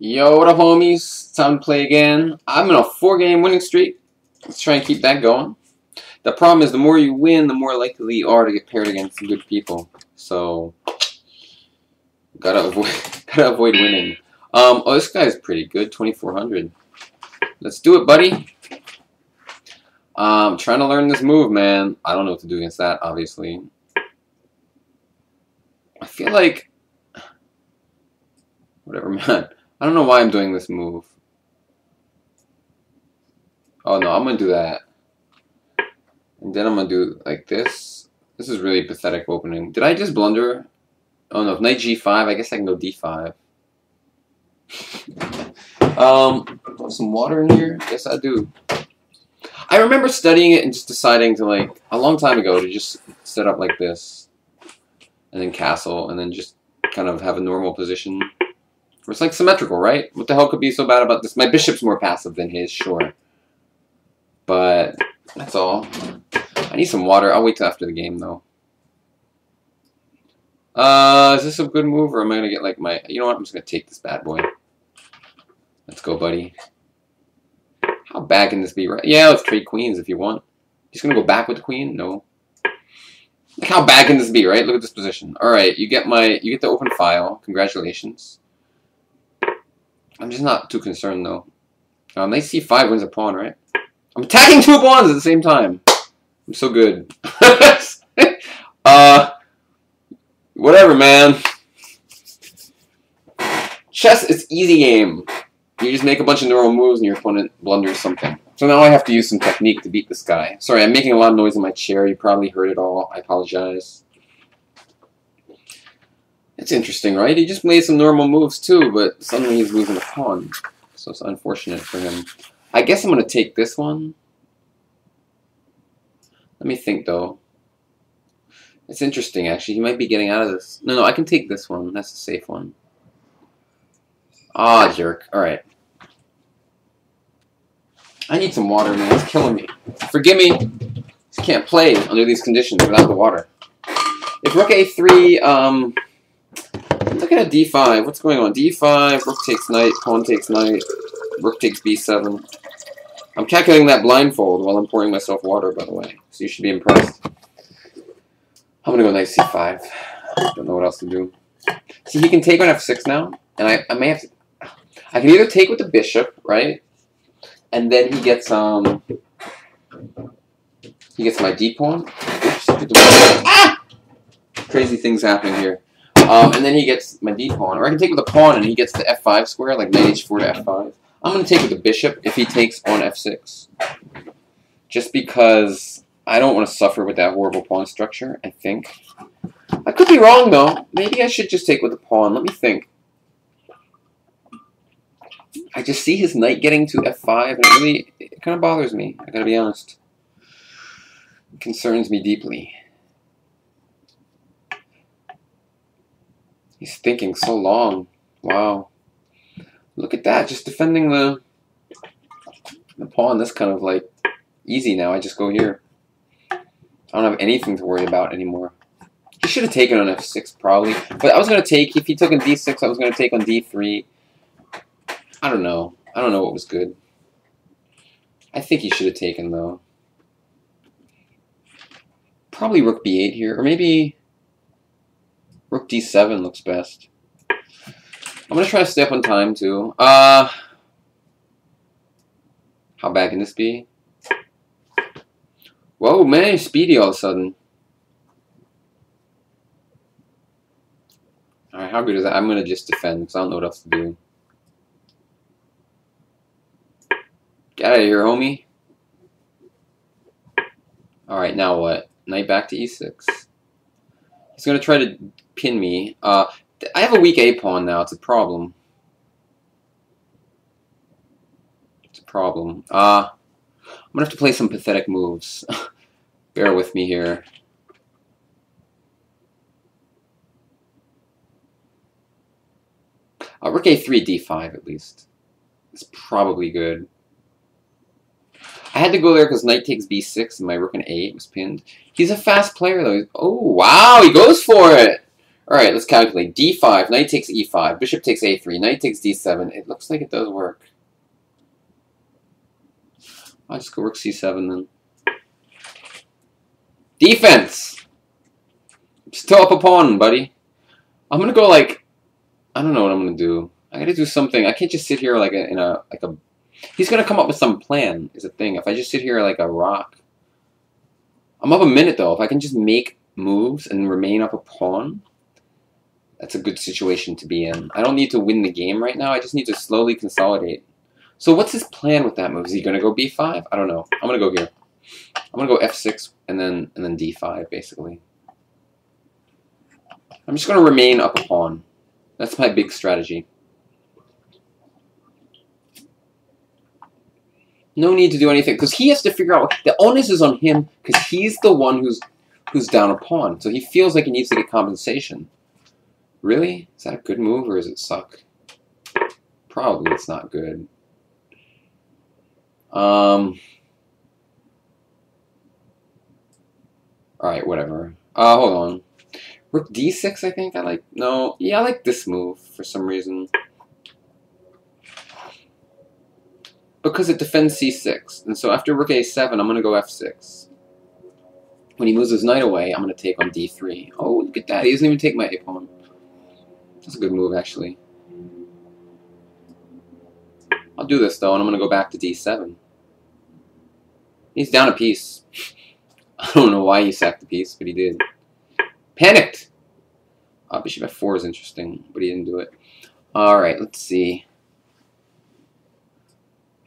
Yo, what up, homies? Time to play again. I'm in a 4-game winning streak. Let's try and keep that going. The problem is the more you win, the more likely you are to get paired against good people. So, gotta avoid winning. Oh, this guy's pretty good, 2,400. Let's do it, buddy. Trying to learn this move, man. I don't know what to do against that, obviously. I feel like... Whatever, man. I don't know why I'm doing this move. Oh, no, I'm going to do that. And then I'm going to do like this. This is really pathetic opening. Did I just blunder? Oh, no, if knight g5, I guess I can go d5. Put some water in here? Yes, I do. I remember studying it and just deciding to, like, a long time ago to just set up like this. And then castle, and then just kind of have a normal position. It's like symmetrical, right? What the hell could be so bad about this? My bishop's more passive than his, sure. But that's all. I need some water. I'll wait till after the game, though. Is this a good move, or am I going to get like my... You know what? I'm just going to take this bad boy. Let's go, buddy. How bad can this be, right? Yeah, let's trade queens if you want. Just going to go back with the queen? No. Like, how bad can this be, right? Look at this position. All right, you get the open file. Congratulations. I'm just not too concerned, though. Knight c5 wins a pawn, right? I'm attacking 2 pawns at the same time. I'm so good. Whatever, man. Chess is easy game. You just make a bunch of normal moves and your opponent blunders something. So now I have to use some technique to beat this guy. Sorry, I'm making a lot of noise in my chair. You probably heard it all. I apologize. It's interesting, right? He just made some normal moves too, but suddenly he's losing a pawn. So it's unfortunate for him. I guess I'm going to take this one. Let me think, though. It's interesting, actually. He might be getting out of this. No, I can take this one. That's a safe one. Ah, jerk. Alright. I need some water, man. It's killing me. Forgive me. Just can't play under these conditions without the water. If rook a3, look at a d5. What's going on? d5, rook takes knight, pawn takes knight, rook takes b7. I'm calculating that blindfold while I'm pouring myself water, by the way. So you should be impressed. I'm going to go knight c5. Don't know what else to do. See, he can take on f6 now. And I may have to... I can either take with the bishop, right? And then he gets my d-pawn. Oops. Ah! Crazy things happening here. And then he gets my d-pawn. Or I can take with the pawn and he gets the f5 square, like knight h4 to f5. I'm going to take with the bishop if he takes on f6. Just because I don't want to suffer with that horrible pawn structure, I think. I could be wrong, though. Maybe I should just take with the pawn. Let me think. I just see his knight getting to f5, and it kind of bothers me. I gotta be honest. It concerns me deeply. He's thinking so long. Wow. Look at that, just defending the pawn. That's kind of like easy now. I just go here. I don't have anything to worry about anymore. He should have taken on f6 probably, but I was gonna take. If he took on d6, I was gonna take on d3. I don't know. I don't know what was good. I think he should have taken though. Probably rook b8 here, or maybe rook d7 looks best. I'm gonna try to stay up on time too. How bad can this be? Whoa, man, you're speedy all of a sudden. Alright, how good is that? I'm gonna just defend because I don't know what else to do. Get out of here, homie. Alright, now what? Knight back to e6. He's gonna try to pin me. I have a weak a-pawn now. It's a problem. It's a problem. I'm gonna have to play some pathetic moves. Bear with me here. Rook a3, d5 at least. It's probably good. I had to go there because knight takes b6 and my rook and a8 was pinned. He's a fast player though. Oh, wow, he goes for it. Alright, let's calculate. D5, knight takes E5, bishop takes A3, knight takes D7. It looks like it does work. I'll just go rook C7 then. Defense! Still up a pawn, buddy. I'm gonna go like, I don't know what I'm gonna do. I gotta do something. I can't just sit here like a. He's gonna come up with some plan. Is a thing. If I just sit here like a rock. I'm up a minute though. If I can just make moves and remain up a pawn, that's a good situation to be in. I don't need to win the game right now. I just need to slowly consolidate. So what's his plan with that move? Is he gonna go B5? I don't know. I'm gonna go here. I'm gonna go F6 and then D5 basically. I'm just gonna remain up a pawn. That's my big strategy. No need to do anything because he has to figure out. The onus is on him because he's the one who's down a pawn. So he feels like he needs to get compensation. Really? Is that a good move or does it suck? Probably it's not good. Alright, whatever. Hold on. Rook D6, I think I like. No, yeah, I like this move for some reason. Because it defends C6. And so after Rook A7, I'm going to go F6. When he moves his knight away, I'm going to take on D3. Oh, look at that. He doesn't even take my A-pawn. That's a good move, actually. I'll do this, though, and I'm going to go back to D7. He's down a piece. I don't know why he sacked the piece, but he did. Panicked! Bishop F4 is interesting, but he didn't do it. Alright, let's see.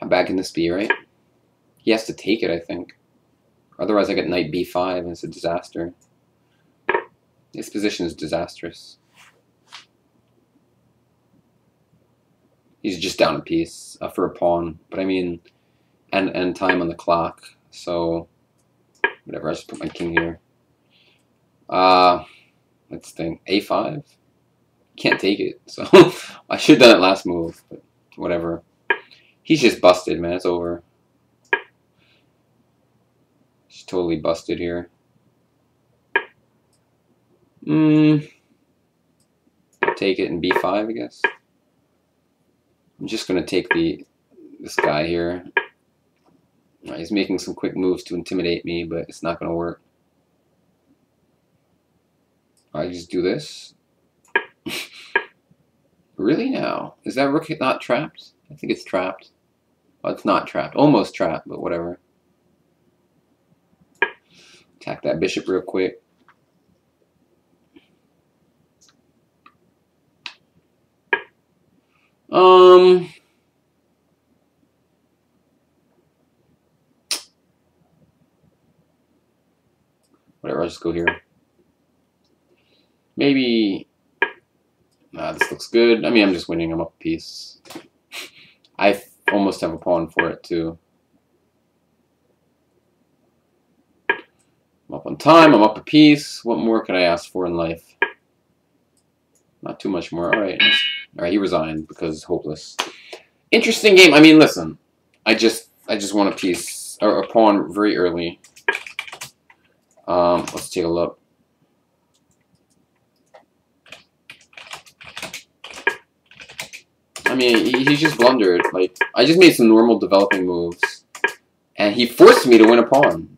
How bad can this be, right? He has to take it, I think. Otherwise, I get knight B5, and it's a disaster. This position is disastrous. He's just down a piece for a pawn. But I mean, and time on the clock. So, whatever, I just put my king here. Let's think. A5? Can't take it. So, I should have done it last move, but whatever. He's just busted, man. It's over. He's totally busted here. I'll take it in B5, I guess. I'm just going to take this guy here. He's making some quick moves to intimidate me, but it's not going to work. I just do this. Really now? Is that rook not trapped? I think it's trapped. Well, it's not trapped. Almost trapped, but whatever. Attack that bishop real quick. Whatever, I'll just go here. Maybe. Nah, this looks good. I mean, I'm just winning. I'm up a piece. I almost have a pawn for it, too. I'm up on time. I'm up a piece. What more could I ask for in life? Not too much more. Alright. Alright, he resigned because it's hopeless. Interesting game. I mean, listen. I just won a piece. Or a pawn very early. Let's take a look. I mean, he just blundered. Like, I just made some normal developing moves. And he forced me to win a pawn.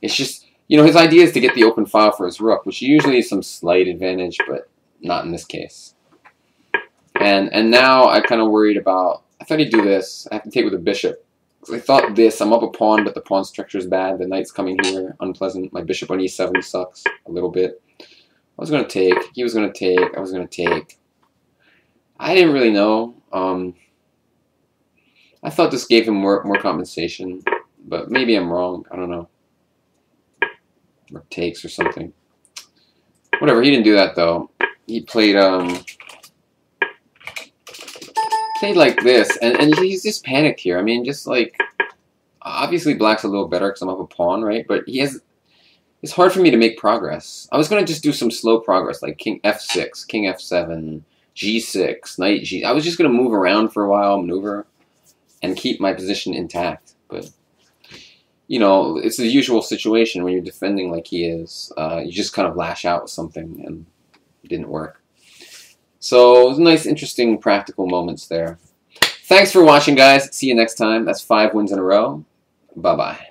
It's just, you know, his idea is to get the open file for his rook, which usually is some slight advantage, but not in this case. And now I'm kind of worried about, I thought he'd do this. I have to take with a bishop. I thought this, I'm up a pawn, but the pawn structure is bad. The knight's coming here, unpleasant. My bishop on e7 sucks a little bit. I was going to take, he was going to take, I was going to take. I didn't really know. I thought this gave him more compensation, but maybe I'm wrong. I don't know. Or takes or something. Whatever, he didn't do that though. He played like this, and he's just panicked here. I mean, just like, obviously black's a little better because I'm up a pawn, right? But it's hard for me to make progress. I was going to just do some slow progress, like king f6, king f7, g6, knight g. I was just going to move around for a while, maneuver, and keep my position intact. But, you know, it's the usual situation when you're defending like he is. You just kind of lash out with something, and didn't work. So nice, interesting, practical moments there. Thanks for watching, guys. See you next time. That's 5 wins in a row. Bye-bye.